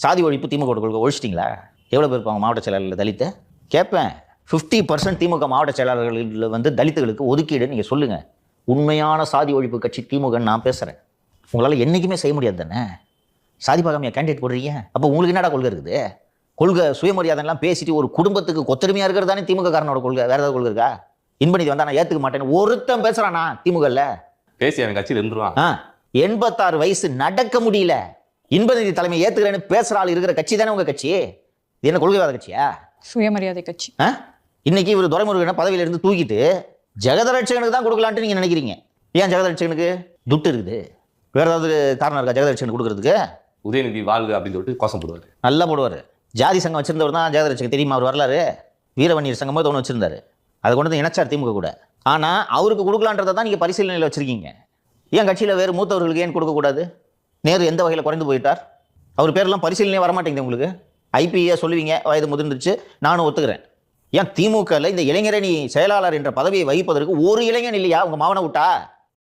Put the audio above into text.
சாதி ஒழிப்பு திமுக கொள்கை ஒழிச்சிட்டிங்களா? எவ்வளோ பேர் இருப்பாங்க மாவட்ட செயலாளர்கள் தலித்து? கேட்பேன். 50% திமுக மாவட்ட செயலாளர்களில் வந்து தலித்துகளுக்கு ஒதுக்கீடு நீங்கள் சொல்லுங்கள். உண்மையான சாதி ஒழிப்பு கட்சி திமுகன்னு நான் பேசுகிறேன். உங்களால் என்றைக்குமே செய்ய முடியாது தானே. சாதி பார்க்காமையா கேண்டிடேட் போடுறீங்க? அப்போ உங்களுக்கு என்னடா கொள்கை இருக்குது? கொள்கை சுயமரியாதைலாம் பேசிட்டு ஒரு குடும்பத்துக்கு கொத்தருமையாக இருக்கிறது தானே திமுக காரனோட கொள்கை. வேறு ஏதாவது கொள்கை இருக்கா? இன்பநிதி வந்தால் நான் ஏற்றுக்க மாட்டேன்னு ஒருத்தன் பேசுகிறானா திமுகவில்? பேசி அவன் கட்சியில் இருந்துருவான். 86 வயசு நடக்க முடியல, இன்பநிதி தலைமை ஏற்றுக்கிறேன்னு பேசுகிற ஆள் இருக்கிற கட்சி தானே உங்கள் கட்சி. இது என்ன கொள்கைவாத கட்சியா? சுயமரியாதை கட்சி. இன்னைக்கு இவர் துரைமுருகனை பதவியிலிருந்து தூக்கிட்டு ஜெகதரட்சகனுக்கு தான் கொடுக்கலான்ட்டு நீங்கள் நினைக்கிறீங்க. ஏன் ஜெகதரட்சகனுக்கு துட்டு இருக்குது? வேறு ஏதாவது காரணம் இருக்கா ஜெகதரட்சகனுக்கு கொடுக்குறதுக்கு? உதயநிதி வாழ்க அப்படின்னு சொல்லிட்டு கோஷம் போடுவார். நல்லா போடுவார். ஜாதி சங்கம் வச்சிருந்தவர் தான் ஜெகதரட்சகன் தெரியுமா? அவர் வரலாறு வீரவன்னியர் சங்கம் ஒன்று வச்சிருந்தாரு. அதை கொண்டு வந்து இணைச்சார் திமுக கூட. ஆனால் அவருக்கு கொடுக்கலான்றதை தான் நீங்கள் பரிசீலனையில் வச்சுருக்கீங்க. ஏன் கட்சியில் வேறு மூத்தவர்களுக்கு ஏன் கொடுக்கக்கூடாது? நேரு எந்த வகையில் குறைந்து போயிட்டார்? அவர் பேரெல்லாம் பரிசீலனையே வரமாட்டேங்குது உங்களுக்கு. ஐபிஏ சொல்லுவீங்க, வயது முதிர்ந்துருச்சு, நானும் ஒத்துக்கிறேன். ஏன் திமுகவில் இந்த இளைஞரணி செயலாளர் என்ற பதவியை வகிப்பதற்கு ஒரு இளைஞன் இல்லையா உங்கள் மாவனை விட்டா?